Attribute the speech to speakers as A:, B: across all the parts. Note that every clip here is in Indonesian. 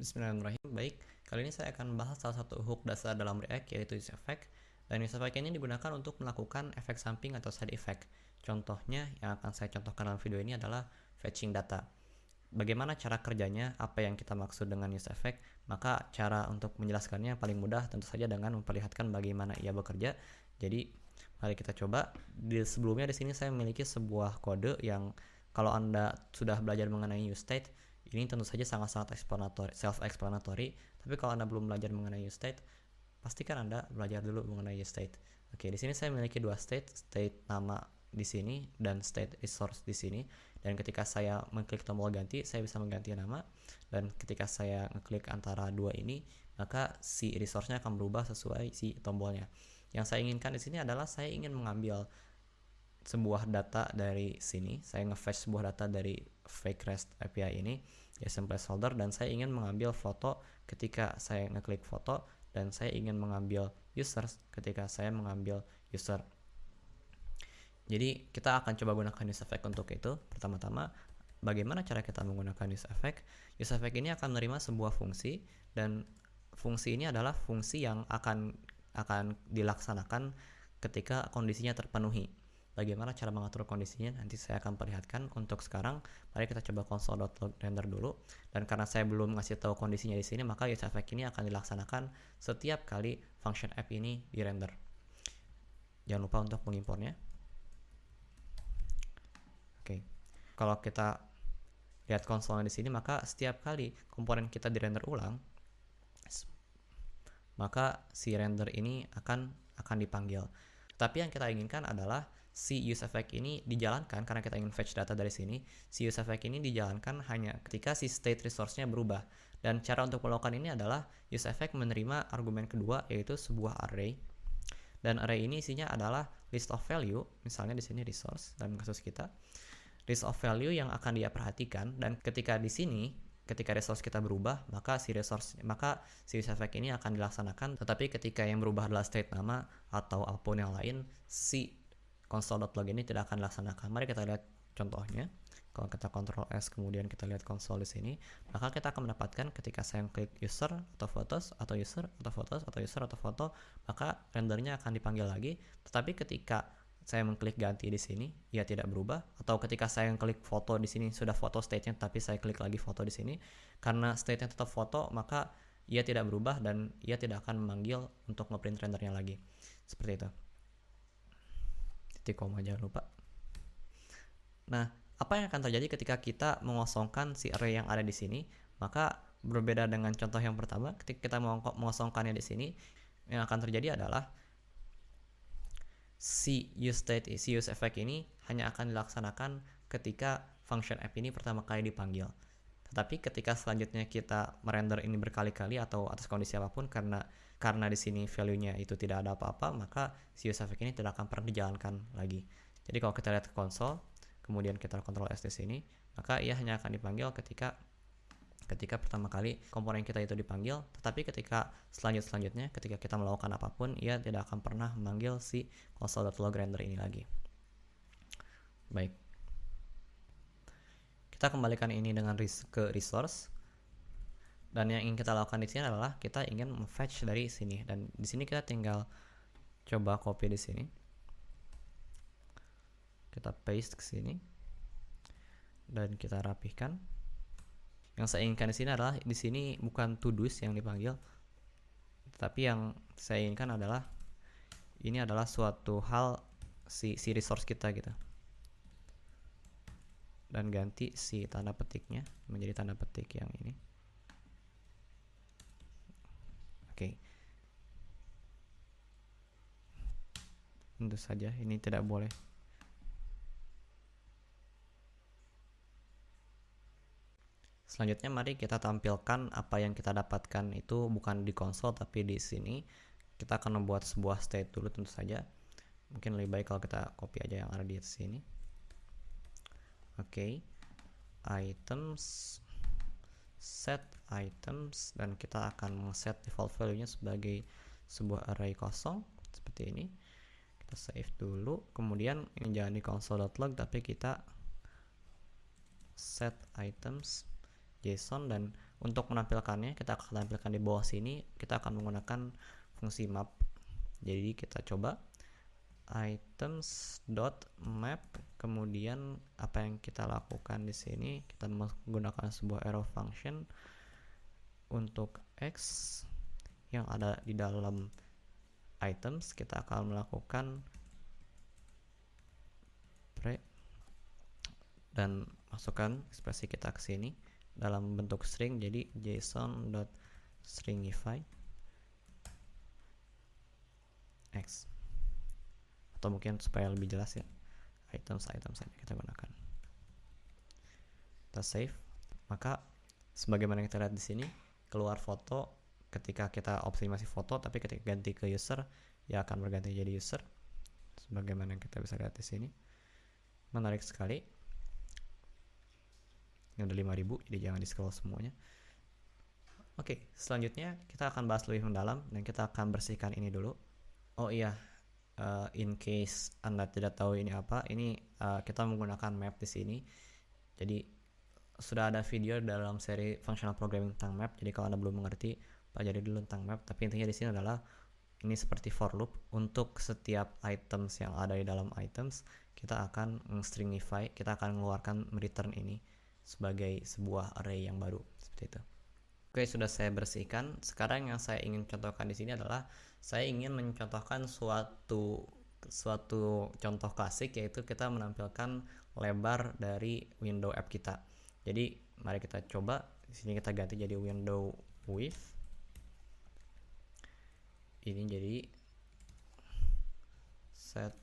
A: Bismillahirrahmanirrahim. Baik, kali ini saya akan membahas salah satu hook dasar dalam React, yaitu use effect. Dan use effect ini digunakan untuk melakukan efek samping atau side effect. Contohnya yang akan saya contohkan dalam video ini adalah fetching data. Bagaimana cara kerjanya, apa yang kita maksud dengan use effect, maka cara untuk menjelaskannya paling mudah tentu saja dengan memperlihatkan bagaimana ia bekerja. Jadi, mari kita coba. Sebelumnya di sini saya memiliki sebuah kode yang kalau Anda sudah belajar mengenai use state, ini tentu saja sangat-sangat self-explanatory. Tapi kalau Anda belum belajar mengenai use state, pastikan Anda belajar dulu mengenai use state. Oke, di sini saya memiliki dua state nama di sini dan state resource di sini. Dan ketika saya mengklik tombol ganti, saya bisa mengganti nama. Dan ketika saya ngeklik antara dua ini, maka si resource-nya akan berubah sesuai si tombolnya. Yang saya inginkan di sini adalah saya ingin mengambil sebuah data dari sini. Saya nge-fetch sebuah data dari fake REST API ini, JSON placeholder, dan saya ingin mengambil foto ketika saya ngeklik foto, dan saya ingin mengambil users ketika saya mengambil user. Jadi kita akan coba gunakan use effect untuk itu. Pertama-tama, bagaimana cara kita menggunakan use effect? Use effect ini akan menerima sebuah fungsi, dan fungsi ini adalah fungsi yang akan dilaksanakan ketika kondisinya terpenuhi. Bagaimana cara mengatur kondisinya nanti saya akan perlihatkan. Untuk sekarang, mari kita coba console.log render dulu. Dan karena saya belum ngasih tahu kondisinya di sini, maka use effect ini akan dilaksanakan setiap kali function app ini di render. Jangan lupa untuk mengimpornya. Oke, kalau kita lihat konsolnya di sini, maka setiap kali komponen kita di render ulang, maka si render ini akan dipanggil. Tapi yang kita inginkan adalah si use effect ini dijalankan karena kita ingin fetch data dari sini. Si use effect ini dijalankan hanya ketika si state resource-nya berubah. Dan cara untuk melakukan ini adalah use effect menerima argumen kedua, yaitu sebuah array. Dan array ini isinya adalah list of value, misalnya di sini resource dalam kasus kita. List of value yang akan dia perhatikan, dan ketika di sini ketika resource kita berubah, maka si use effect ini akan dilaksanakan. Tetapi ketika yang berubah adalah state nama atau apapun yang lain, si console.log ini tidak akan dilaksanakan. Mari kita lihat contohnya. Kalau kita Ctrl S kemudian kita lihat console di sini, maka kita akan mendapatkan ketika saya klik user atau photos atau user atau photos atau user atau foto, maka rendernya akan dipanggil lagi. Tetapi ketika saya mengklik ganti di sini, ia tidak berubah. Atau ketika saya klik foto di sini sudah foto state-nya, tapi saya klik lagi foto di sini, karena state-nya tetap foto, maka ia tidak berubah dan ia tidak akan memanggil untuk ngeprint rendernya lagi. Seperti itu. Titik koma jangan lupa. Nah, apa yang akan terjadi ketika kita mengosongkan si array yang ada di sini? Maka berbeda dengan contoh yang pertama, ketika kita mengosongkannya di sini, yang akan terjadi adalah si use effect ini hanya akan dilaksanakan ketika function app ini pertama kali dipanggil. Tetapi ketika selanjutnya kita merender ini berkali-kali atau atas kondisi apapun, karena di sini value-nya itu tidak ada apa-apa, maka si use effect ini tidak akan pernah dijalankan lagi. Jadi kalau kita lihat ke console, kemudian kita Ctrl S di sini, maka ia hanya akan dipanggil ketika pertama kali komponen kita itu dipanggil. Tetapi ketika selanjutnya ketika kita melakukan apapun, ia tidak akan pernah memanggil si console.log render ini lagi. Baik, kita kembalikan ini dengan ke resource. Dan yang ingin kita lakukan di sini adalah kita ingin fetch dari sini. Dan di sini kita tinggal coba copy di sini, kita paste ke sini, dan kita rapihkan. Yang saya inginkan di sini adalah di sini bukan to-dos yang dipanggil, tapi yang saya inginkan adalah ini adalah suatu hal si resource kita gitu. Dan ganti si tanda petiknya menjadi tanda petik yang ini. Oke. Tentu saja ini tidak boleh. Selanjutnya mari kita tampilkan apa yang kita dapatkan itu bukan di konsol tapi di sini. Kita akan membuat sebuah state dulu tentu saja. Mungkin lebih baik kalau kita copy aja yang ada di sini. Oke. Items, set items, dan kita akan set default value-nya sebagai sebuah array kosong seperti ini. Kita save dulu. Kemudian ini jangan di console.log tapi kita set items JSON, dan Untuk menampilkannya kita akan tampilkan di bawah sini, kita akan menggunakan fungsi map. Jadi kita coba items.map, kemudian apa yang kita lakukan di sini, kita menggunakan sebuah arrow function untuk x yang ada di dalam items. Kita akan melakukan pre dan masukkan ekspresi kita ke sini dalam bentuk string, jadi json.stringify x, atau mungkin supaya lebih jelas ya, items saja kita gunakan. Kita save, maka sebagaimana kita lihat di sini, keluar foto ketika kita optimasi foto, tapi ketika ganti ke user ya akan berganti jadi user, sebagaimana kita bisa lihat di sini. Menarik sekali. Ini udah 5000, jadi jangan di scroll semuanya. Oke, selanjutnya kita akan bahas lebih mendalam dan kita akan bersihkan ini dulu. Oh iya, in case Anda tidak tahu ini apa, ini kita menggunakan map di sini. Jadi sudah ada video dalam seri functional programming tentang map. Jadi kalau Anda belum mengerti, pelajari dulu tentang map. Tapi intinya di sini adalah ini seperti for loop. Untuk setiap items yang ada di dalam items, kita akan stringify, kita akan mengeluarkan return ini sebagai sebuah array yang baru, seperti itu. Oke, sudah saya bersihkan. Sekarang yang saya ingin contohkan di sini adalah saya ingin mencontohkan suatu contoh klasik, yaitu kita menampilkan lebar dari window app kita. Jadi mari kita coba. Di sini kita ganti jadi window width. Ini jadi set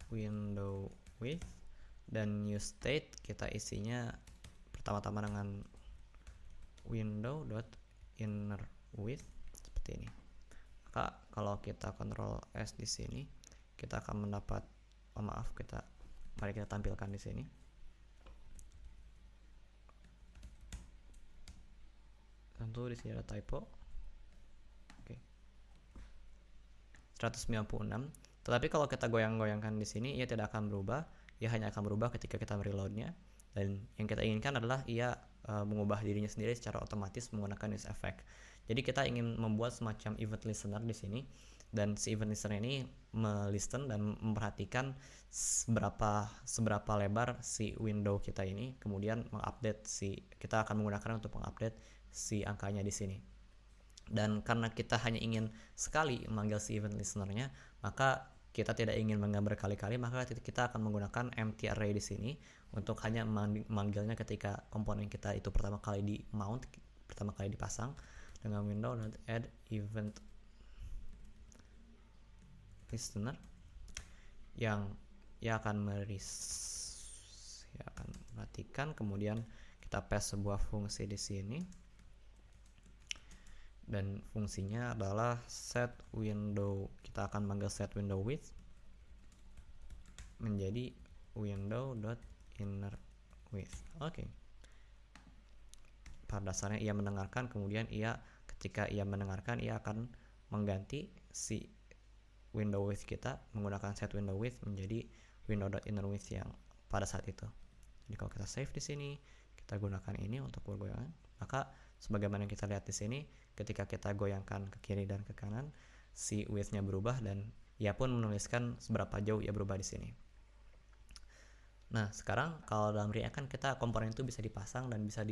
A: window width, dan new state kita isinya pertama-tama dengan window.innerWidth seperti ini. Maka kalau kita Ctrl S di sini, kita akan mendapat, mari kita tampilkan di sini. Tentu di sini ada typo. Oke. 196. Tetapi kalau kita goyang-goyangkan di sini, ia tidak akan berubah. Ia hanya akan berubah ketika kita mereloadnya. Dan yang kita inginkan adalah ia mengubah dirinya sendiri secara otomatis menggunakan use effect. Jadi kita ingin membuat semacam event listener di sini, dan si event listener ini melisten dan memperhatikan seberapa lebar si window kita ini, kemudian mengupdate kita akan menggunakan untuk mengupdate si angkanya di sini. Dan karena kita hanya ingin sekali memanggil si event listenernya, maka kita tidak ingin menggambar berkali-kali, maka kita akan menggunakan empty array di sini untuk hanya memanggilnya ketika komponen kita itu pertama kali dipasang dengan window.add event listener, yang ia akan perhatikan, kemudian kita paste sebuah fungsi di sini, dan fungsinya adalah set window. Kita akan panggil set window width menjadi window.innerWidth. Oke. Pada dasarnya ia mendengarkan, kemudian ketika ia mendengarkan, ia akan mengganti si window width kita menggunakan set window width menjadi window.innerWidth yang pada saat itu. Jadi kalau kita save di sini, kita gunakan ini untuk bergoyang, maka sebagaimana yang kita lihat di sini, ketika kita goyangkan ke kiri dan ke kanan, si width-nya berubah dan ia pun menuliskan seberapa jauh ia berubah di sini. Nah, sekarang kalau dalam React kan kita komponen itu bisa dipasang dan bisa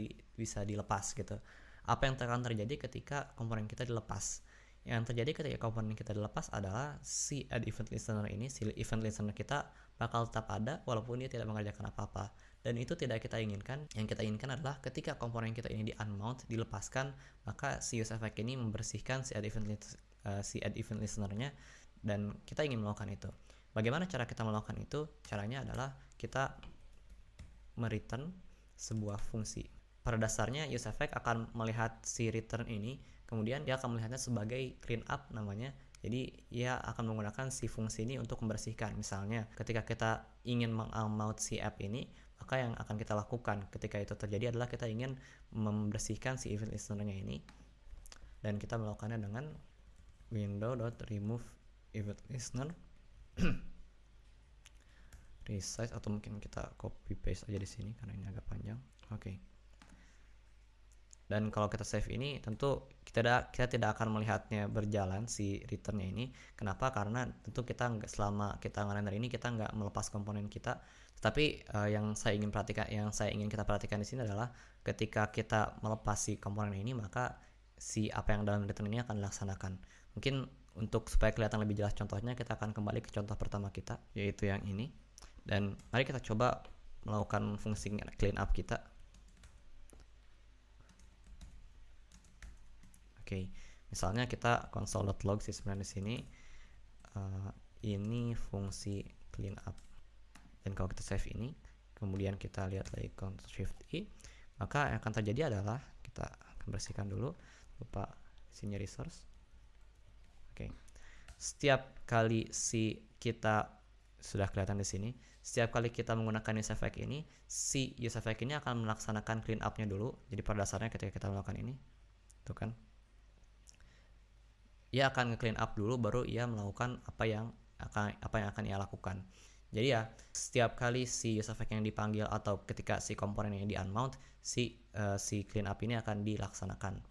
A: dilepas gitu. Apa yang akan terjadi ketika komponen kita dilepas? Yang terjadi ketika komponen kita dilepas adalah si add event listener ini, si event listener kita bakal tetap ada walaupun dia tidak mengerjakan apa-apa. Dan itu tidak kita inginkan. Yang kita inginkan adalah ketika komponen kita ini di-unmount, dilepaskan, maka si use effect ini membersihkan si add event listener-nya, dan kita ingin melakukan itu. Bagaimana cara kita melakukan itu? Caranya adalah kita mereturn sebuah fungsi. Pada dasarnya use effect akan melihat si return ini, kemudian dia akan melihatnya sebagai clean up namanya. Jadi ia akan menggunakan si fungsi ini untuk membersihkan. Misalnya ketika kita ingin meng-unmount si app ini, maka yang akan kita lakukan ketika itu terjadi adalah kita ingin membersihkan si event listener-nya ini, dan kita melakukannya dengan window.remove event listener resize, atau mungkin kita copy paste aja di sini karena ini agak panjang. Oke. Dan kalau kita save ini tentu kita tidak akan melihatnya berjalan si returnnya ini. Kenapa? Karena tentu kita nggak, selama kita ngerender ini kita nggak melepas komponen kita. Tetapi yang saya ingin kita perhatikan di sini adalah ketika kita melepas si komponen ini, maka si apa yang dalam return ini akan dilaksanakan. Mungkin untuk supaya kelihatan lebih jelas contohnya, kita akan kembali ke contoh pertama kita, yaitu yang ini. Dan mari kita coba melakukan fungsi clean up kita. Oke, misalnya kita console.log sebenarnya di sini ini fungsi clean up. Dan kalau kita save ini, kemudian kita lihat lagi Ctrl Shift I, maka yang akan terjadi adalah kita akan bersihkan dulu, lupa isinya resource. Oke, setiap kali kita sudah kelihatan di sini, setiap kali kita menggunakan use effect ini, si use effect ini akan melaksanakan clean up-nya dulu. Jadi pada dasarnya ketika kita melakukan ini, tuh kan, ia akan nge-clean up dulu, baru ia melakukan apa yang akan ia lakukan. Jadi ya, setiap kali si use effect yang dipanggil atau ketika si komponen yang di unmount, si clean up ini akan dilaksanakan.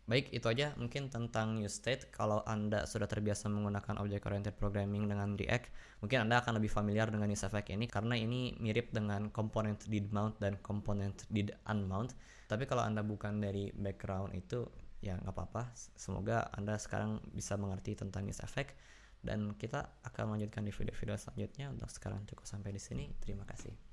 A: Baik, itu aja mungkin tentang use state. Kalau Anda sudah terbiasa menggunakan object oriented programming dengan React, mungkin Anda akan lebih familiar dengan use effect ini karena ini mirip dengan component did mount dan component did unmount. Tapi kalau Anda bukan dari background itu, ya nggak apa-apa. Semoga Anda sekarang bisa mengerti tentang use effect, dan kita akan melanjutkan di video-video selanjutnya. Untuk sekarang cukup sampai di sini. Terima kasih.